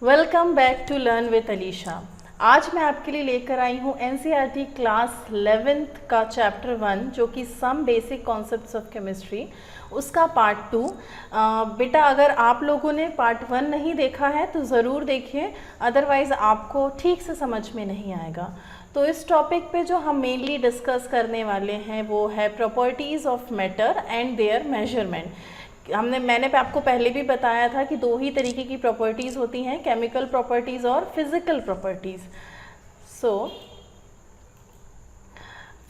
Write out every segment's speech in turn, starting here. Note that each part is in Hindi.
Welcome back to learn with Alisha. आज मैं आपके लिए लेकर आई हूँ एनसीईआरटी क्लास 11th का चैप्टर 1 जो कि some basic concepts of chemistry, उसका पार्ट 2। बेटा अगर आप लोगों ने पार्ट 1 नहीं देखा है तो ज़रूर देखिए, अदरवाइज़ आपको ठीक से समझ में नहीं आएगा। तो इस टॉपिक पे जो हम मेनली डिस्कस करने वाले हैं वो है properties of matter and their measurement. मैंने आपको पहले भी बताया था कि दो ही तरीके की प्रॉपर्टीज़ होती हैं, केमिकल प्रॉपर्टीज़ और फिज़िकल प्रॉपर्टीज़।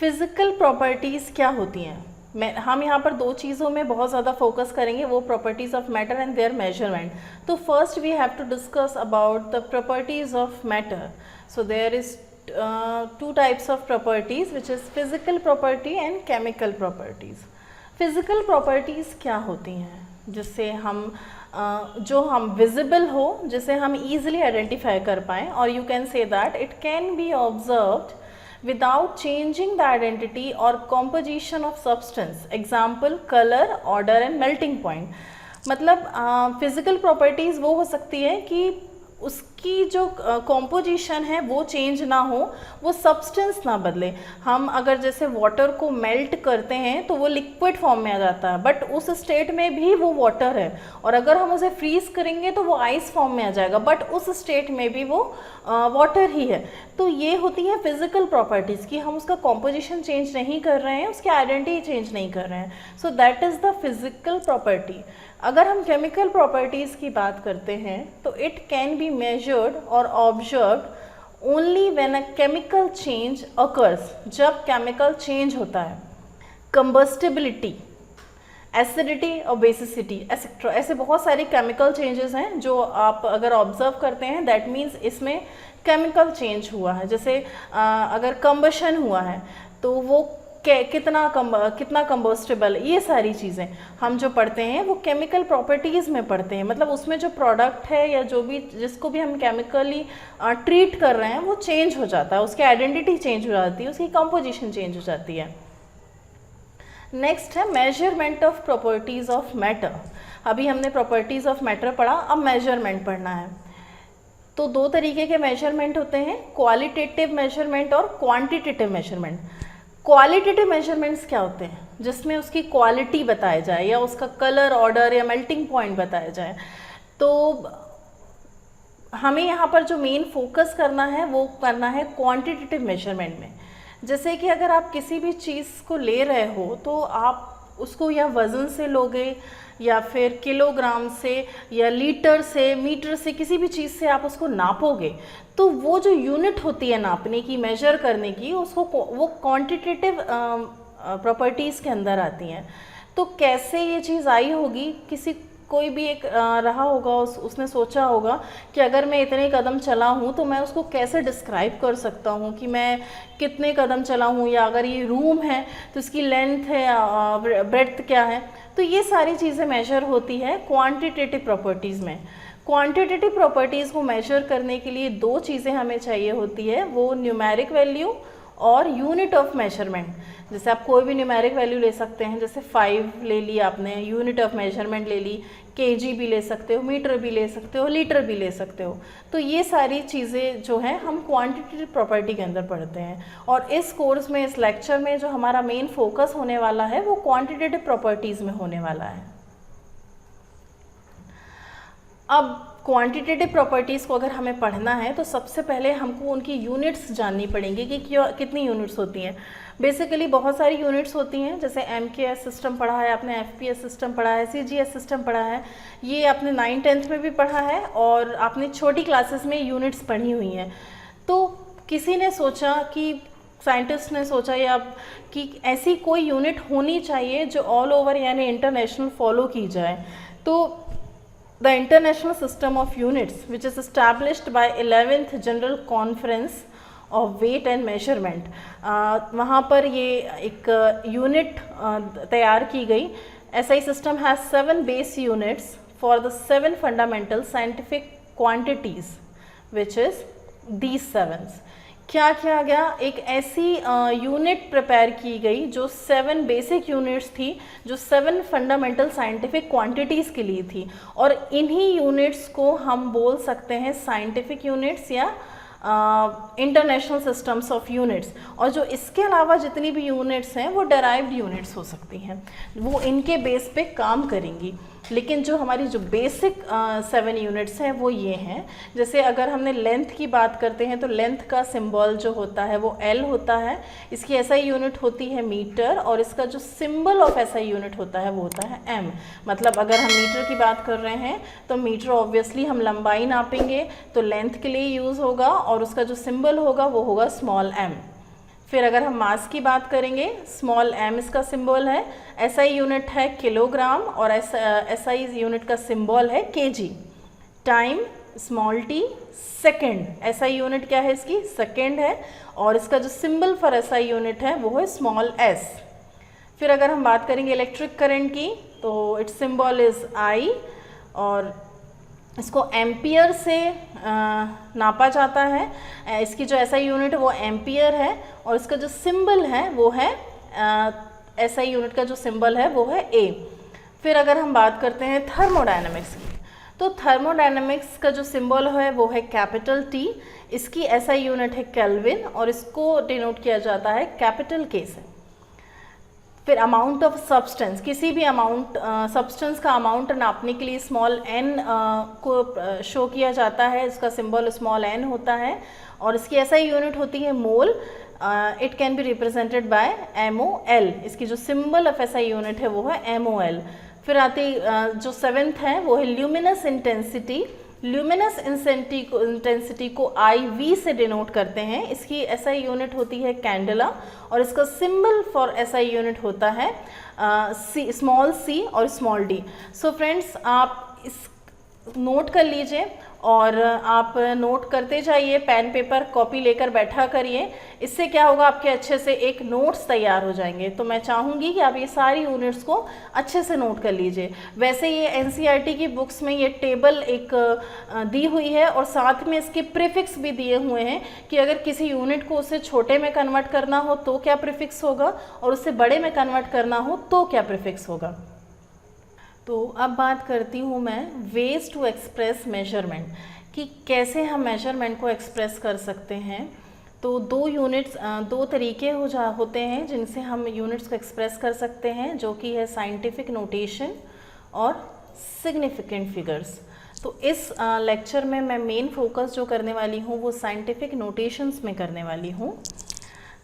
फिज़िकल प्रॉपर्टीज़ क्या होती हैं? हम यहाँ पर दो चीज़ों में बहुत ज़्यादा फोकस करेंगे, वो properties of matter and their measurement. तो first we have to discuss about the properties of matter. So there is two types of properties, which is physical property and chemical properties. Physical properties क्या होती हैं? जिससे हम जो हम विजिबल हो, जिसे हम ईजिली आइडेंटिफाई कर पाएँ, और you can say that it can be observed without changing the identity और composition of substance. Example colour, odour and melting point. मतलब फिज़िकल प्रॉपर्टीज़ वो हो सकती है कि उसकी जो कॉम्पोजिशन है वो चेंज ना हो, वो सब्सटेंस ना बदले। हम अगर जैसे वाटर को मेल्ट करते हैं तो वो लिक्विड फॉर्म में आ जाता है, बट उस स्टेट में भी वो वाटर है, और अगर हम उसे फ्रीज करेंगे तो वो आइस फॉर्म में आ जाएगा, बट उस स्टेट में भी वो वाटर ही है। तो ये होती है फिज़िकल प्रॉपर्टीज़ कि हम उसका कॉम्पोजिशन चेंज नहीं कर रहे हैं, उसकी आइडेंटिटी चेंज नहीं कर रहे हैं। So that is the physical property. अगर हम केमिकल प्रॉपर्टीज़ की बात करते हैं तो इट कैन बी मेजर्ड और observed only when a chemical change occurs. जब केमिकल चेंज होता है, कंबस्टिबिलिटी, एसिडिटी और बेसिसिटी एक्सेट्रा, ऐसे बहुत सारे केमिकल चेंजेस हैं जो आप अगर ऑब्जर्व करते हैं, दैट मीन्स इसमें केमिकल चेंज हुआ है। जैसे अगर कंबशन हुआ है तो वो कितना कंबस्टिबल, ये सारी चीज़ें हम जो पढ़ते हैं वो केमिकल प्रॉपर्टीज़ में पढ़ते हैं। मतलब उसमें जो प्रोडक्ट है या जो भी जिसको भी हम केमिकली ट्रीट कर रहे हैं वो चेंज हो जाता है, उसकी आइडेंटिटी चेंज हो जाती है, उसकी कंपोजिशन चेंज हो जाती है। नेक्स्ट है measurement of properties of matter. अभी हमने प्रॉपर्टीज़ ऑफ मैटर पढ़ा, अब मेजरमेंट पढ़ना है। तो दो तरीके के मेजरमेंट होते हैं, क्वालिटेटिव मेजरमेंट और क्वांटिटेटिव मेजरमेंट। क्वालिटेटिव मेजरमेंट्स क्या होते हैं? जिसमें उसकी क्वालिटी बताया जाए या उसका कलर, ऑर्डर या मेल्टिंग पॉइंट बताया जाए। तो हमें यहाँ पर जो मेन फोकस करना है वो करना है क्वांटिटेटिव मेजरमेंट में। जैसे कि अगर आप किसी भी चीज़ को ले रहे हो तो आप उसको या वज़न से लोगे या फिर किलोग्राम से या लीटर से, मीटर से, किसी भी चीज़ से आप उसको नापोगे, तो वो जो यूनिट होती है नापने की, मेजर करने की, उसको वो क्वांटिटेटिव प्रॉपर्टीज़ के अंदर आती हैं। तो कैसे ये चीज़ आई होगी? कोई भी एक रहा होगा, उसने सोचा होगा कि अगर मैं इतने कदम चला हूँ तो मैं उसको कैसे डिस्क्राइब कर सकता हूँ कि मैं कितने कदम चला हूँ, या अगर ये रूम है तो इसकी लेंथ है या ब्रेड्थ क्या है। तो ये सारी चीज़ें मेजर होती है क्वांटिटेटिव प्रॉपर्टीज़ में। क्वांटिटेटिव प्रॉपर्टीज़ को मेजर करने के लिए दो चीज़ें हमें चाहिए होती है, वो न्यूमेरिक वैल्यू और यूनिट ऑफ मेजरमेंट। जैसे आप कोई भी न्यूमेरिक वैल्यू ले सकते हैं, जैसे 5 ले ली आपने, यूनिट ऑफ मेजरमेंट ले ली, केजी भी ले सकते हो, मीटर भी ले सकते हो, लीटर भी ले सकते हो। तो ये सारी चीज़ें जो हैं हम क्वांटिटेटिव प्रॉपर्टी के अंदर पढ़ते हैं, और इस कोर्स में, इस लेक्चर में जो हमारा मेन फोकस होने वाला है वो क्वांटिटेटिव प्रॉपर्टीज़ में होने वाला है। अब क्वांटिटेटिव प्रॉपर्टीज़ को अगर हमें पढ़ना है तो सबसे पहले हमको उनकी यूनिट्स जाननी पड़ेंगी कि कितनी यूनिट्स होती हैं। बेसिकली बहुत सारी यूनिट्स होती हैं, जैसे MKS सिस्टम पढ़ा है आपने, FPS सिस्टम पढ़ा है, CGS सिस्टम पढ़ा है, ये आपने 9th-10th में भी पढ़ा है, और आपने छोटी क्लासेस में यूनिट्स पढ़ी हुई हैं। तो किसी ने सोचा कि साइंटिस्ट ने सोचा या कि ऐसी कोई यूनिट होनी चाहिए जो ऑल ओवर यानी इंटरनेशनल फॉलो की जाए। तो The International System of Units, which is established by 11th General Conference of Weight and Measurement, वहाँ पर ये एक यूनिट तैयार की गई। SI system has 7 base units for the 7 fundamental scientific quantities, which is these 7s। क्या किया गया, एक ऐसी यूनिट प्रिपेयर की गई जो 7 बेसिक यूनिट्स थी, जो 7 फंडामेंटल साइंटिफिक क्वांटिटीज़ के लिए थी, और इन्हीं यूनिट्स को हम बोल सकते हैं साइंटिफिक यूनिट्स या इंटरनेशनल सिस्टम्स ऑफ यूनिट्स। और जो इसके अलावा जितनी भी यूनिट्स हैं वो डेराइव्ड यूनिट्स हो सकती हैं, वो इनके बेस पे काम करेंगी। लेकिन जो हमारी जो बेसिक 7 यूनिट्स हैं वो ये हैं। जैसे अगर हमने लेंथ की बात करते हैं तो लेंथ का सिंबल जो होता है वो L होता है, इसकी SI यूनिट होती है मीटर, और इसका जो सिंबल ऑफ SI यूनिट होता है वो होता है M। मतलब अगर हम मीटर की बात कर रहे हैं तो मीटर ऑब्वियसली हम लंबाई नापेंगे तो लेंथ के लिए यूज़ होगा, और उसका जो सिंबल होगा वो होगा स्मॉल m। फिर अगर हम मास की बात करेंगे, स्मॉल m इसका सिंबल है, SI यूनिट है किलोग्राम, और SI यूनिट का सिंबल है kg। Time small t, second, SI unit क्या है इसकी, सेकेंड है, और इसका जो सिंबल फॉर SI यूनिट है वो है स्मॉल s। फिर अगर हम बात करेंगे इलेक्ट्रिक करंट की तो इट्स सिंबल इज़ I, और इसको एम्पियर से नापा जाता है। इसकी जो SI यूनिट है वो एम्पियर है, और इसका जो सिंबल है वो है SI यूनिट का जो सिंबल है वो है A। फिर अगर हम बात करते हैं थर्मोडायनेमिक्स की, तो थर्मोडायनेमिक्स का जो सिंबल है वो है कैपिटल T, इसकी SI यूनिट है केल्विन, और इसको डिनोट किया जाता है कैपिटल K से। फिर अमाउंट ऑफ सब्सटेंस, किसी भी अमाउंट सब्सटेंस का अमाउंट नापने के लिए स्मॉल n को शो किया जाता है, इसका सिंबल स्मॉल n होता है, और इसकी SI यूनिट होती है mole. It can be represented by MOL, इसकी जो सिंबल ऑफ SI यूनिट है वो है MOL। फिर आती जो 7th है वो है ल्यूमिनस इंटेंसिटी। ल्यूमिनस इंटेंसिटी को IV से डिनोट करते हैं, इसकी SI यूनिट होती है कैंडला, और इसका सिंबल फॉर SI यूनिट होता है स्मॉल c और स्मॉल d। सो फ्रेंड्स, आप इस नोट कर लीजिए, और आप नोट करते जाइए, पेन पेपर कॉपी लेकर बैठा करिए। इससे क्या होगा, आपके अच्छे से एक नोट्स तैयार हो जाएंगे। तो मैं चाहूँगी कि आप ये सारी यूनिट्स को अच्छे से नोट कर लीजिए। वैसे ये NCERT की बुक्स में ये टेबल एक दी हुई है, और साथ में इसके प्रीफिक्स भी दिए हुए हैं कि अगर किसी यूनिट को उससे छोटे में कन्वर्ट करना हो तो क्या प्रीफिक्स होगा, और उससे बड़े में कन्वर्ट करना हो तो क्या प्रीफिक्स होगा। तो अब बात करती हूँ मैं वेज टू एक्सप्रेस मेजरमेंट, कि कैसे हम मेजरमेंट को एक्सप्रेस कर सकते हैं। तो दो तरीके होते हैं जिनसे हम यूनिट्स को एक्सप्रेस कर सकते हैं, जो कि है साइंटिफिक नोटेशन और सिग्निफिकेंट फिगर्स। तो इस लेक्चर में मैं मेन फोकस जो करने वाली हूँ वो साइंटिफिक नोटेशंस में करने वाली हूँ।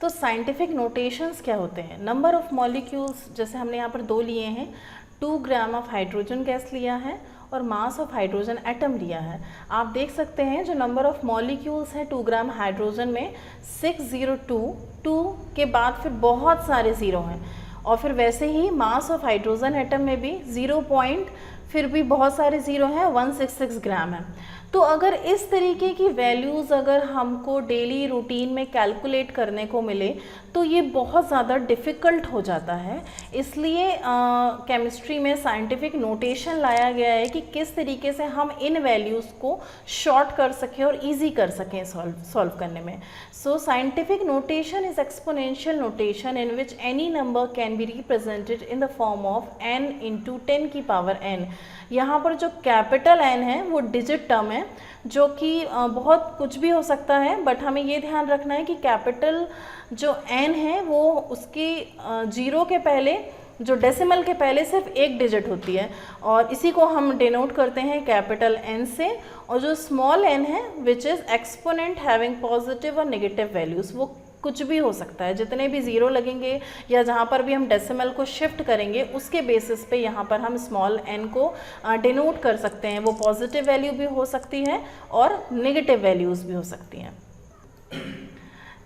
तो साइंटिफिक नोटेशंस क्या होते हैं, नंबर ऑफ़ मॉलिक्यूल्स, जैसे हमने यहाँ पर 2 लिए हैं, 2 ग्राम ऑफ हाइड्रोजन गैस लिया है और मास ऑफ हाइड्रोजन एटम लिया है। आप देख सकते हैं जो नंबर ऑफ़ मॉलिक्यूल्स हैं 2 ग्राम हाइड्रोजन में 602, 2 के बाद फिर बहुत सारे ज़ीरो हैं, और फिर वैसे ही मास ऑफ हाइड्रोजन एटम में भी 0 पॉइंट फिर भी बहुत सारे ज़ीरो हैं, 166 ग्राम है। तो अगर इस तरीके की वैल्यूज़ अगर हमको डेली रूटीन में कैलकुलेट करने को मिले तो ये बहुत ज़्यादा डिफ़िकल्ट हो जाता है। इसलिए केमिस्ट्री में साइंटिफिक नोटेशन लाया गया है कि किस तरीके से हम इन वैल्यूज़ को शॉर्ट कर सकें और इजी कर सकें सॉल्व करने में। सो scientific notation is exponential notation in which any number can be represented in the form of n × 10 की पावर n। यहाँ पर जो कैपिटल N है वो डिजिट टर्म है, जो कि बहुत कुछ भी हो सकता है, बट हमें ये ध्यान रखना है कि कैपिटल जो N है वो उसकी 0 के पहले, जो डेसिमल के पहले सिर्फ 1 डिजिट होती है, और इसी को हम डिनोट करते हैं कैपिटल N से। और जो स्मॉल n है which is exponent having positive और नेगेटिव वैल्यूज़, वो कुछ भी हो सकता है, जितने भी ज़ीरो लगेंगे या जहाँ पर भी हम डेसिमल को शिफ्ट करेंगे उसके बेसिस पे यहाँ पर हम स्मॉल n को डिनोट कर सकते हैं। वो पॉजिटिव वैल्यू भी हो सकती है और नेगेटिव वैल्यूज़ भी हो सकती हैं।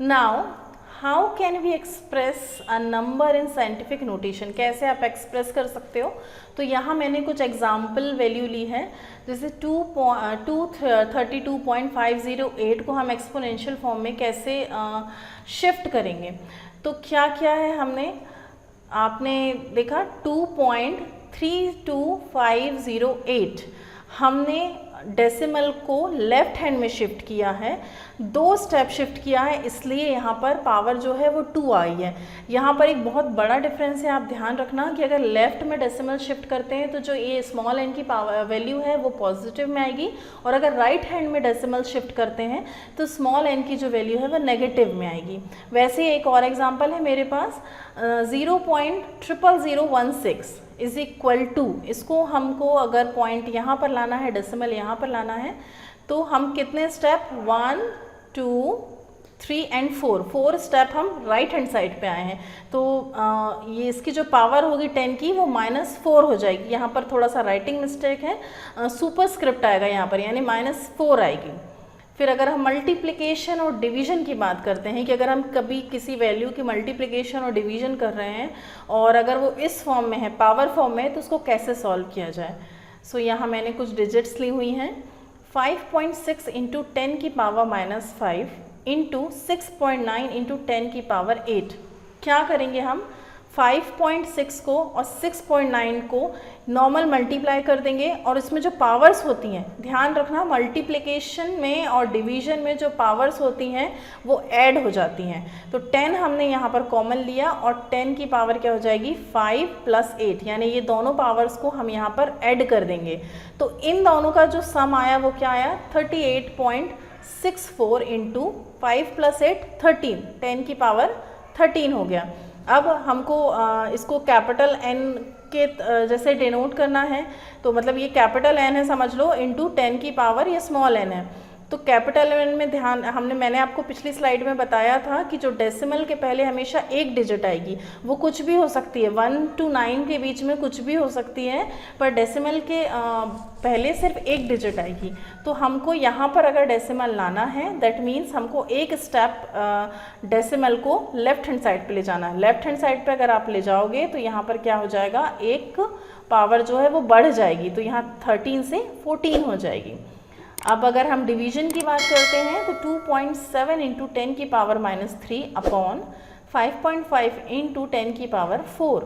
Now how can we express a number in scientific notation, कैसे आप एक्सप्रेस कर सकते हो। तो यहाँ मैंने कुछ एग्जाम्पल वैल्यू ली है, जैसे 232.508 को हम एक्सपोनेंशियल फॉर्म में कैसे शिफ्ट करेंगे। तो क्या क्या है, आपने देखा 2.32508 हमने डेसिमल को लेफ्ट हैंड में शिफ्ट किया है, 2 स्टेप शिफ्ट किया है, इसलिए यहाँ पर पावर जो है वो 2 आई है। यहाँ पर एक बहुत बड़ा डिफरेंस है, आप ध्यान रखना कि अगर लेफ्ट में डेसिमल शिफ्ट करते हैं तो जो ये स्मॉल एन की पावर वैल्यू है वो पॉजिटिव में आएगी, और अगर राइट हैंड में डेसिमल शिफ्ट करते हैं तो स्मॉल एन की जो वैल्यू है वो नेगेटिव में आएगी। वैसे ही एक और एग्जांपल है मेरे पास 0.00016 इज इक्वल टू, इसको हमको अगर पॉइंट यहाँ पर लाना है, डेसिमल यहाँ पर लाना है, तो हम कितने स्टेप 1 2 3 एंड 4 स्टेप हम राइट हैंड साइड पे आए हैं। तो ये इसकी जो पावर होगी 10 की वो -4 हो जाएगी। यहाँ पर थोड़ा सा राइटिंग मिस्टेक है, सुपरस्क्रिप्ट आएगा यहाँ पर, यानी -4 आएगी। फिर अगर हम मल्टीप्लिकेशन और डिवीजन की बात करते हैं कि अगर हम कभी किसी वैल्यू की मल्टीप्लिकेशन और डिवीजन कर रहे हैं और अगर वो इस फॉर्म में है, पावर फॉर्म में है, तो उसको कैसे सॉल्व किया जाए। सो यहाँ मैंने कुछ डिजिट्स ली हुई हैं। 5.6 इंटू 10 की पावर -5 इंटू 6.9 इंटू 10 की पावर 8। क्या करेंगे हम, 5.6 को और 6.9 को नॉर्मल मल्टीप्लाई कर देंगे, और इसमें जो पावर्स होती हैं, ध्यान रखना मल्टीप्लिकेशन में और डिवीजन में जो पावर्स होती हैं वो ऐड हो जाती हैं। तो 10 हमने यहाँ पर कॉमन लिया और 10 की पावर क्या हो जाएगी 5 + 8, यानी ये दोनों पावर्स को हम यहाँ पर ऐड कर देंगे। तो इन दोनों का जो सम आया वो क्या आया 38.64 इंटू 5 + 8 13, 10 की पावर 13 हो गया। अब हमको इसको कैपिटल N के जैसे डिनोट करना है, तो मतलब ये कैपिटल N है समझ लो, इंटू 10 की पावर ये स्मॉल n है। तो कैपिटल N में ध्यान, मैंने आपको पिछली स्लाइड में बताया था कि जो डेसिमल के पहले हमेशा एक डिजिट आएगी, वो कुछ भी हो सकती है, 1 to 9 के बीच में कुछ भी हो सकती है, पर डेसिमल के पहले सिर्फ एक डिजिट आएगी। तो हमको यहाँ पर अगर डेसिमल लाना है, दैट मीन्स हमको एक स्टेप डेसिमल को लेफ्ट हैंड साइड पे ले जाना है। लेफ्ट हैंड साइड पे अगर आप ले जाओगे तो यहाँ पर क्या हो जाएगा, एक पावर जो है वो बढ़ जाएगी, तो यहाँ 13 से 14 हो जाएगी। अब अगर हम डिवीजन की बात करते हैं तो 2.7 इंटू 10 की पावर -3 अपॉन 5.5 इंटू 10 की पावर 4,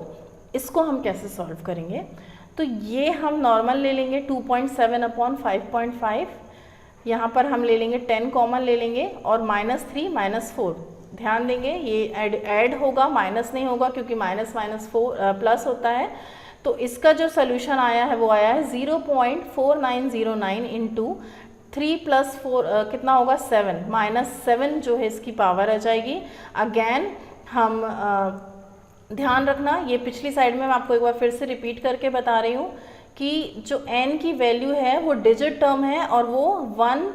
इसको हम कैसे सॉल्व करेंगे। तो ये हम नॉर्मल ले लेंगे 2.7 अपॉन 5.5, यहाँ पर हम ले लेंगे 10 कॉमन ले लेंगे और -3 -4, ध्यान देंगे ये ऐड होगा, माइनस नहीं होगा, क्योंकि -4 प्लस होता है। तो इसका जो सोल्यूशन आया है वो आया है 0.4909 इंटू 3 + 4 कितना होगा 7, -7 जो है इसकी पावर आ जाएगी। अगेन हम ध्यान रखना, ये पिछली साइड में मैं आपको एक बार फिर से रिपीट करके बता रही हूँ कि जो n की वैल्यू है वो डिजिट टर्म है और वो 1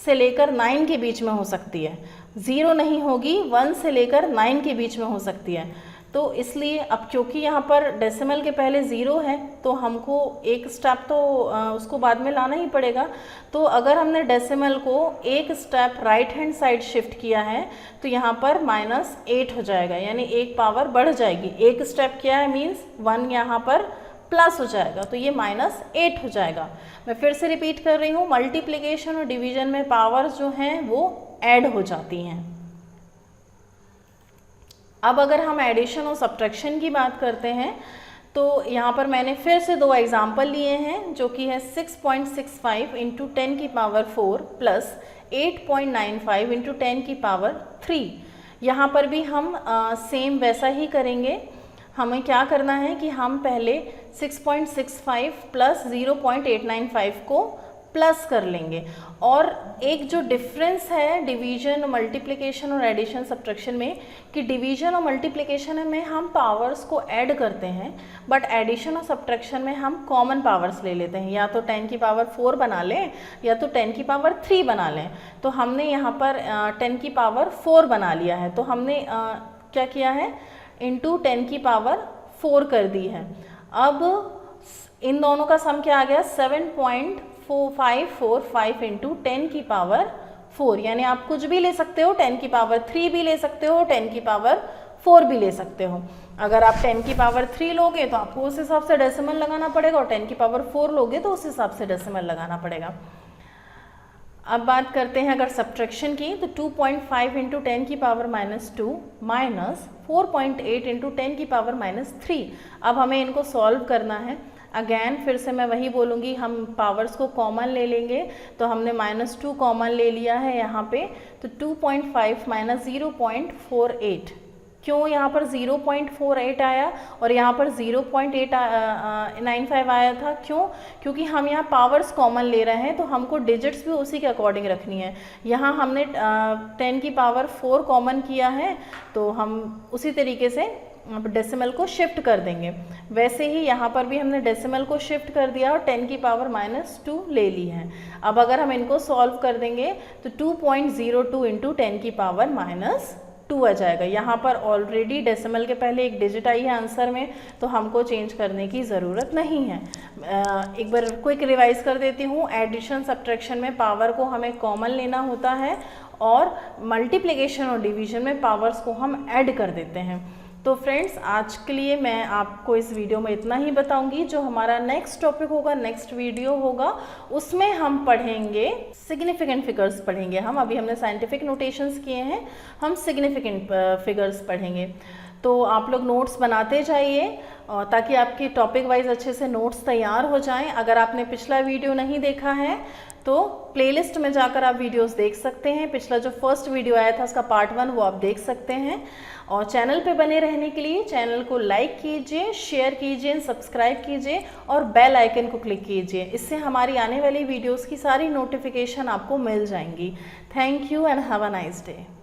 से लेकर 9 के बीच में हो सकती है, 0 नहीं होगी, 1 से लेकर 9 के बीच में हो सकती है। तो इसलिए अब क्योंकि यहाँ पर डेसिमल के पहले 0 है तो हमको एक स्टेप तो उसको बाद में लाना ही पड़ेगा। तो अगर हमने डेसिमल को एक step right hand side shift किया है तो यहाँ पर -8 हो जाएगा, यानी एक पावर बढ़ जाएगी। एक स्टेप क्या है, मीन्स 1 यहाँ पर प्लस हो जाएगा, तो ये -8 हो जाएगा। मैं फिर से रिपीट कर रही हूँ, मल्टीप्लिकेशन और डिवीजन में पावर्स जो हैं वो ऐड हो जाती हैं। अब अगर हम एडिशन और सब्ट्रैक्शन की बात करते हैं तो यहाँ पर मैंने फिर से 2 एग्जाम्पल लिए हैं, जो कि है 6.65 इंटू 10 की पावर 4 प्लस 8.95 इंटू 10 की पावर 3। यहाँ पर भी हम सेम वैसा ही करेंगे। हमें क्या करना है कि हम पहले 6.65 प्लस 0.895 को प्लस कर लेंगे, और एक जो डिफरेंस है डिवीजन, मल्टीप्लिकेशन और एडिशन सब्ट्रैक्शन में, कि डिवीजन और मल्टीप्लिकेशन में हम पावर्स को ऐड करते हैं, बट एडिशन और सब्ट्रैक्शन में हम कॉमन पावर्स ले लेते हैं, या तो 10 की पावर 4 बना लें या तो 10 की पावर 3 बना लें। तो हमने यहाँ पर 10 की पावर 4 बना लिया है, तो हमने क्या किया है, इंटू 10 की पावर 4 कर दी है। अब इन दोनों का सम क्या आ गया, 7.545 इंटू 10 की पावर 4, यानी आप कुछ भी ले सकते हो, 10 की पावर 3 भी ले सकते हो, 10 की पावर 4 भी ले सकते हो। अगर आप 10 की पावर 3 लोगे तो आपको उस हिसाब से डेसिमल लगाना पड़ेगा, और 10 की पावर 4 लोगे तो उस हिसाब से डेसिमल लगाना पड़ेगा। अब बात करते हैं अगर सब्ट्रैक्शन की, तो 2.5 इंटू 10 की पावर -2 माइनस 4.8 इंटू 10 की पावर -3। अब हमें इनको सॉल्व करना है। अगेन फिर से मैं वही बोलूँगी, हम पावर्स को कॉमन ले लेंगे, तो हमने -2 कॉमन ले लिया है यहाँ पे, तो 2.5 माइनस 0.48। क्यों यहाँ पर 0.48 आया और यहाँ पर 0.895 आया था? क्यों? क्योंकि हम यहाँ पावर्स कॉमन ले रहे हैं, तो हमको डिजिट्स भी उसी के अकॉर्डिंग रखनी है। यहाँ हमने 10 की पावर 4 कॉमन किया है, तो हम उसी तरीके से डेसिमल को शिफ्ट कर देंगे। वैसे ही यहाँ पर भी हमने डेसिमल को शिफ्ट कर दिया और 10 की पावर -2 ले ली है। अब अगर हम इनको सॉल्व कर देंगे तो 2.02 इंटू 10 की पावर -2 आ जाएगा। यहाँ पर ऑलरेडी डेसिमल के पहले एक डिजिट आई है आंसर में, तो हमको चेंज करने की ज़रूरत नहीं है। एक बार क्विक रिवाइज कर देती हूँ। एडिशन सब्ट्रैक्शन में पावर को हमें कॉमन लेना होता है और मल्टीप्लिकेशन और डिवीजन में पावर्स को हम ऐड कर देते हैं। तो फ्रेंड्स, आज के लिए मैं आपको इस वीडियो में इतना ही बताऊंगी। जो हमारा नेक्स्ट टॉपिक होगा, नेक्स्ट वीडियो होगा, उसमें हम पढ़ेंगे सिग्निफिकेंट फिगर्स पढ़ेंगे। हम अभी हमने साइंटिफिक नोटेशंस किए हैं, हम सिग्निफिकेंट फिगर्स पढ़ेंगे। तो आप लोग नोट्स बनाते जाइए ताकि आपकी टॉपिक वाइज अच्छे से नोट्स तैयार हो जाएं। अगर आपने पिछला वीडियो नहीं देखा है तो प्लेलिस्ट में जाकर आप वीडियोस देख सकते हैं। पिछला जो फर्स्ट वीडियो आया था उसका पार्ट 1 वो आप देख सकते हैं। और चैनल पे बने रहने के लिए चैनल को लाइक कीजिए, शेयर कीजिए, सब्सक्राइब कीजिए और बेल आइकन को क्लिक कीजिए। इससे हमारी आने वाली वीडियोस की सारी नोटिफिकेशन आपको मिल जाएंगी। Thank you and have a nice day.